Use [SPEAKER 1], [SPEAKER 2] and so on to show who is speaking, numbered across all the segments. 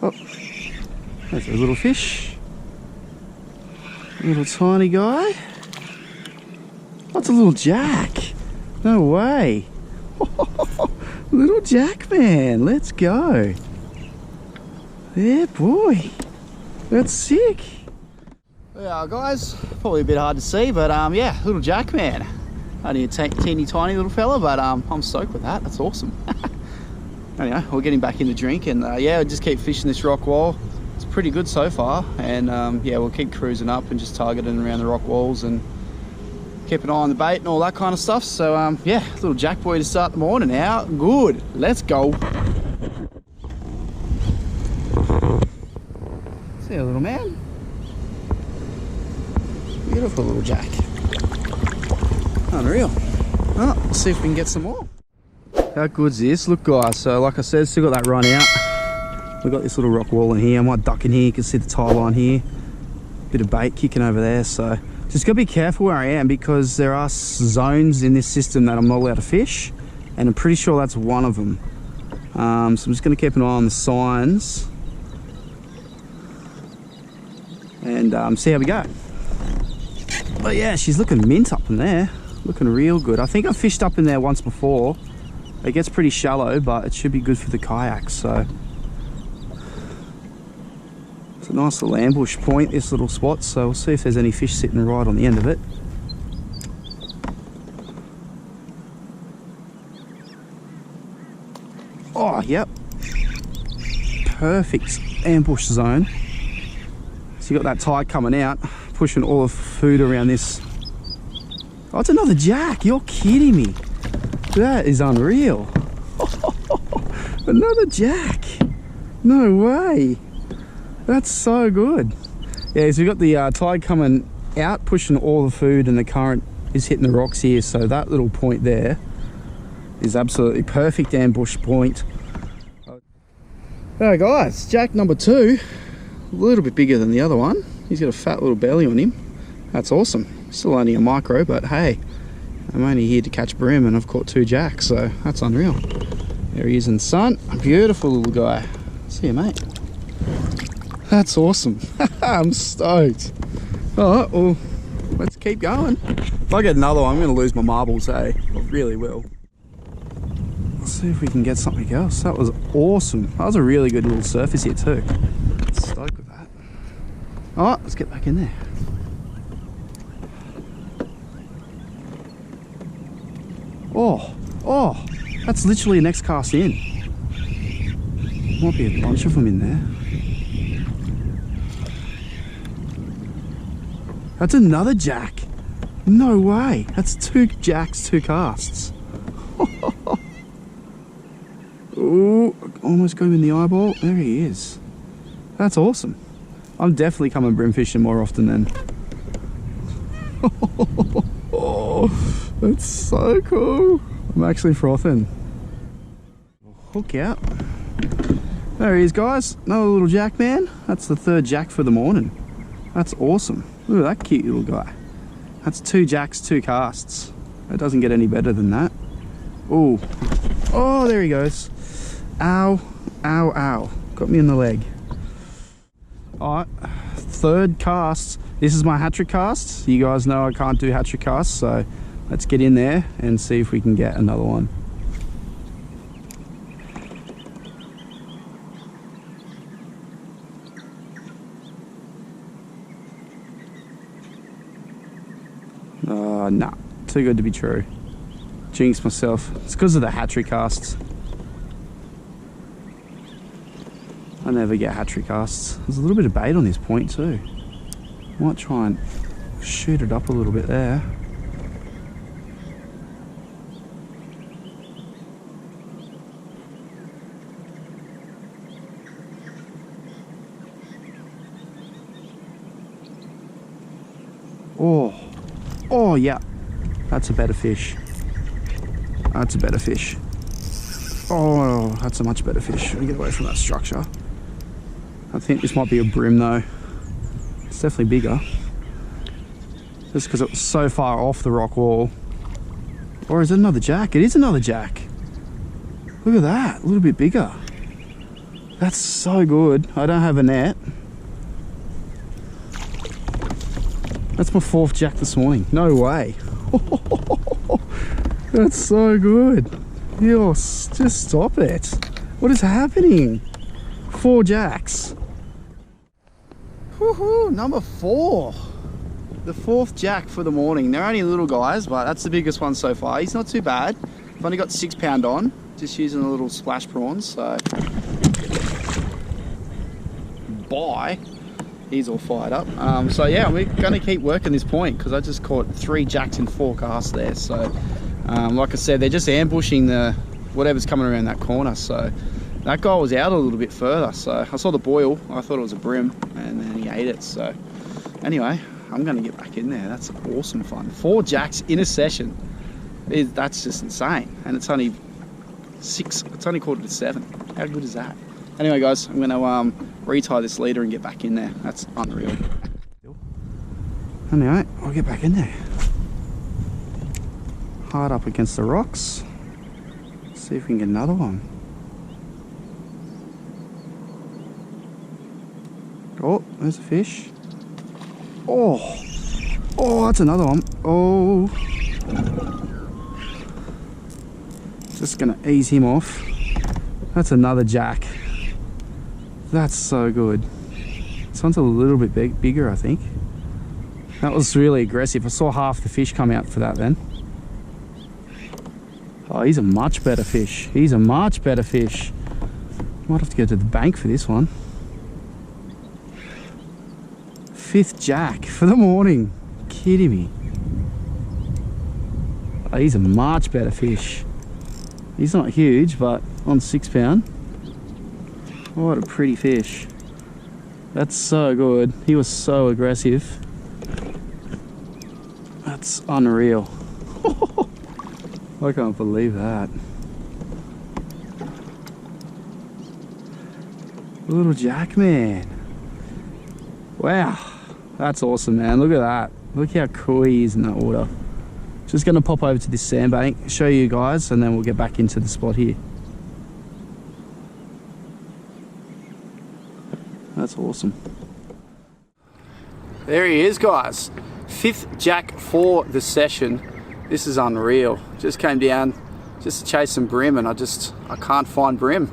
[SPEAKER 1] Oh, there's a little fish. Little tiny guy. That's a little jack. No way. Little jack man, let's go. Yeah, boy. That's sick. Yeah, guys, probably a bit hard to see, but yeah, little jack man. Only a teeny tiny little fella, but I'm stoked with that. That's awesome. Anyway, we'll get him back in the drink, and yeah, we'll just keep fishing this rock wall. It's pretty good so far, and yeah, we'll keep cruising up and just targeting around the rock walls and keep an eye on the bait and all that kind of stuff. So yeah, little jack boy to start the morning out. Good, let's go. See you, little man. Beautiful little jack. Unreal. Oh, let's see if we can get some more. How good's this? Look, guys, so like I said, still got that run out. We've got this little rock wall in here. I might duck in here. You can see the tie line here. Bit of bait kicking over there. So just gotta be careful where I am, because there are zones in this system that I'm not allowed to fish, and I'm pretty sure that's one of them. So I'm just gonna keep an eye on the signs and see how we go. But yeah, she's looking mint up in there. Looking real good. I think I fished up in there once before. It gets pretty shallow, but it should be good for the kayak. So it's a nice little ambush point, this little spot. So we'll see if there's any fish sitting right on the end of it. Oh, yep. Perfect ambush zone. So you got that tide coming out, pushing all the food around this. Oh, it's another jack. You're kidding me. That is unreal. Another jack. No way. That's so good. Yeah, so we've got the tide coming out, pushing all the food, and the current is hitting the rocks here. So that little point there is absolutely perfect ambush point. Alright guys, jack number 2. A little bit bigger than the other one. He's got a fat little belly on him. That's awesome. Still only a micro, but hey, I'm only here to catch brim, and I've caught 2 jacks, so that's unreal. There he is in the sun. A beautiful little guy. See you, mate. That's awesome. I'm stoked. Alright, well, let's keep going. If I get another one, I'm going to lose my marbles, hey? I really will. Let's see if we can get something else. That was awesome. That was a really good little surface here too. Stoked with that. Alright, let's get back in there. Oh, that's literally the next cast in. Might be a bunch of them in there. That's another jack. No way. That's 2 jacks, 2 casts. Oh, almost got him in the eyeball. There he is. That's awesome. I'm definitely coming brim fishing more often then. Oh, that's so cool. I'm actually frothing. Hook out. There he is, guys. Another little jack man. That's the 3rd jack for the morning. That's awesome. Look at that cute little guy. That's 2 jacks, 2 casts. It doesn't get any better than that. Oh, oh, there he goes. Ow, ow, ow. Got me in the leg. Alright, 3rd cast. This is my hat-trick cast. You guys know I can't do hat-trick casts, so let's get in there and see if we can get another one. Nah, too good to be true. Jinxed myself. It's because of the hat-trick casts. I never get hat-trick casts. There's a little bit of bait on this point too. Might try and shoot it up a little bit there. Oh yeah, that's a better fish. That's a better fish. Oh, that's a much better fish. Let me get away from that structure. I think this might be a brim though. It's definitely bigger. Just because it was so far off the rock wall. Or is it another jack? It is another jack. Look at that, a little bit bigger. That's so good. I don't have a net. That's my 4th jack this morning. No way. That's so good. Yes, just stop it. What is happening? 4 jacks. Woohoo, number 4. The 4th jack for the morning. They're only little guys, but that's the biggest one so far. He's not too bad. I've only got 6 pound on, just using the little splash prawns, so. Bye. He's all fired up. So yeah, we're gonna keep working this point because I just caught 3 jacks in 4 casts there. So like I said, they're just ambushing the whatever's coming around that corner. So that guy was out a little bit further. So I saw the boil, I thought it was a brim, and then he ate it. So anyway, I'm gonna get back in there. That's awesome fun. 4 jacks in a session. That's just insane. And it's only 6, it's only 6:45. How good is that? Anyway guys, I'm gonna retie this leader and get back in there. That's unreal. Anyway, I'll get back in there. Hard up against the rocks. See if we can get another one. Oh, there's a fish. Oh, that's another one. Oh, just gonna ease him off. That's another jack. That's so good. This one's a little bit bigger, I think. That was really aggressive. I saw half the fish come out for that then. Oh, he's a much better fish. He's a much better fish. Might have to go to the bank for this one. 5th jack for the morning. Kidding me. Oh, he's a much better fish. He's not huge, but on 6 pound. What a pretty fish. That's so good. He was so aggressive. That's unreal. I can't believe that. Little jack, man. Wow. That's awesome, man. Look at that. Look how cool he is in that water. Just going to pop over to this sandbank, show you guys, and then we'll get back into the spot here. That's awesome. There he is, guys. 5th jack for the session. This is unreal. Just came down just to chase some brim, and I can't find brim.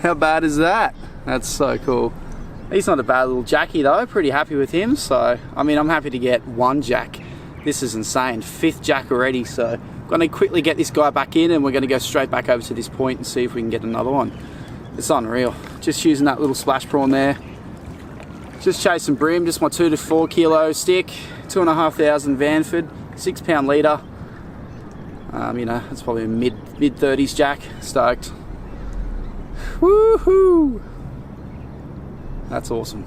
[SPEAKER 1] How bad is that? That's so cool. He's not a bad little jackie though. Pretty happy with him. So I mean, I'm happy to get 1 jack. This is insane. 5th jack already. So I'm gonna quickly get this guy back in, and we're gonna go straight back over to this point and see if we can get another one. It's unreal. Just using that little splash prawn there. Just chasing brim, just my 2 to 4 kilo stick, 2,500 Vanford, 6 pound leader. You know, it's probably a mid 30s jack. Stoked. Woohoo! That's awesome.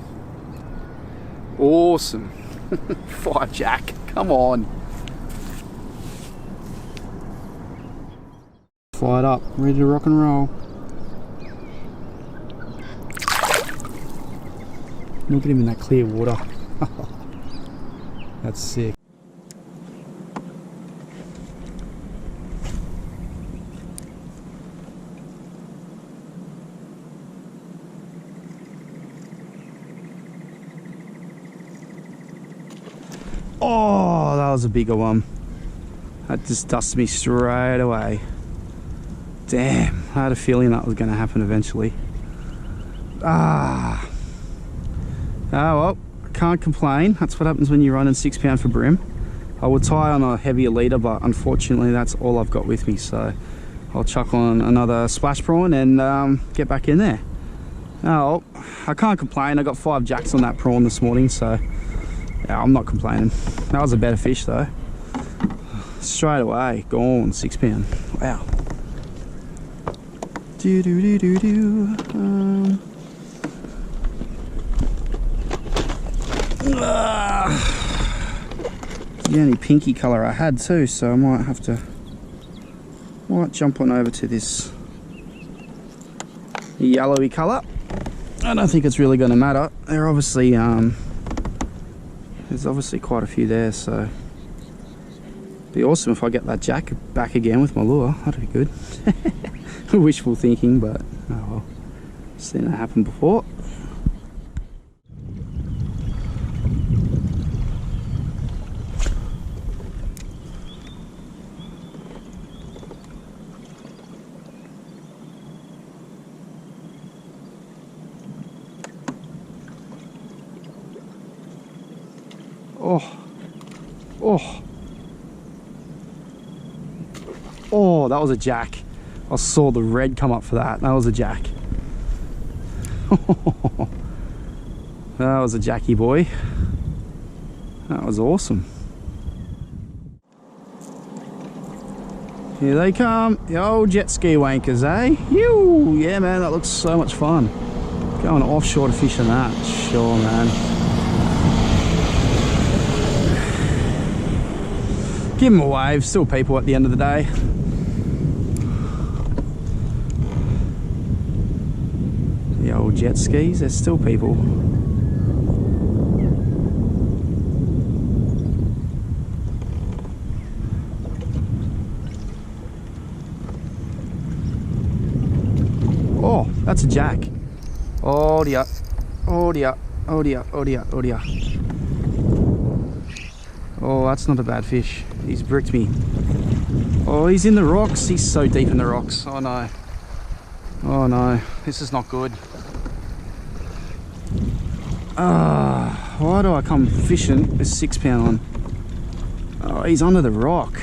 [SPEAKER 1] Awesome. 5 jack. Come on. Fired up, ready to rock and roll. Look at him in that clear water. That's sick. Oh, that was a bigger one. That just dusted me straight away. Damn, I had a feeling that was going to happen eventually. Oh well, I can't complain. That's what happens when you're running 6 pound for brim. I would tie on a heavier leader, but unfortunately that's all I've got with me, so I'll chuck on another splash prawn and get back in there. Oh, I can't complain. I got 5 jacks on that prawn this morning, so yeah, I'm not complaining. That was a better fish though. Straight away, gone, 6 pound. Wow. The only pinky colour I had too, so I might have to jump on over to this yellowy colour. I don't think it's really going to matter. They're obviously there's obviously quite a few there, so it'd be awesome if I get that jack back again with my lure. That'd be good. Wishful thinking, but oh well. Seen that happen before. Oh, that was a jack. I saw the red come up for that. That was a jack. That was a jacky boy. That was awesome. Here they come, the old jet ski wankers, eh? Yoo! Yeah, man, that looks so much fun. Going offshore to fish on that, sure, man. Give them a wave, still people at the end of the day. The old jet skis, there's still people. Oh, that's a jack. Oh dear, oh dear, oh dear, oh dear, oh dear. Oh, that's not a bad fish. He's bricked me. Oh, he's in the rocks. He's so deep in the rocks. Oh no. Oh no, this is not good. Why do I come fishing with 6 pound on? Oh, he's under the rock.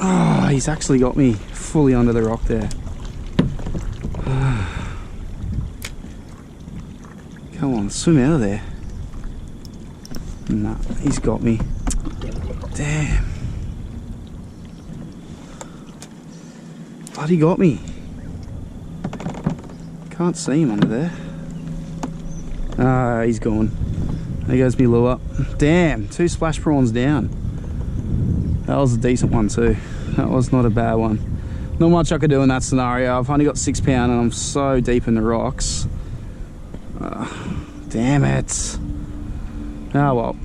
[SPEAKER 1] Oh, he's actually got me fully under the rock there. Come on, swim out of there. Nah, he's got me. Damn. Bloody got me. Can't see him under there. Ah, he's gone. There goes me lure. Damn, 2 splash prawns down. That was a decent one too. That was not a bad one. Not much I could do in that scenario. I've only got 6 pound and I'm so deep in the rocks. Damn it. Oh well.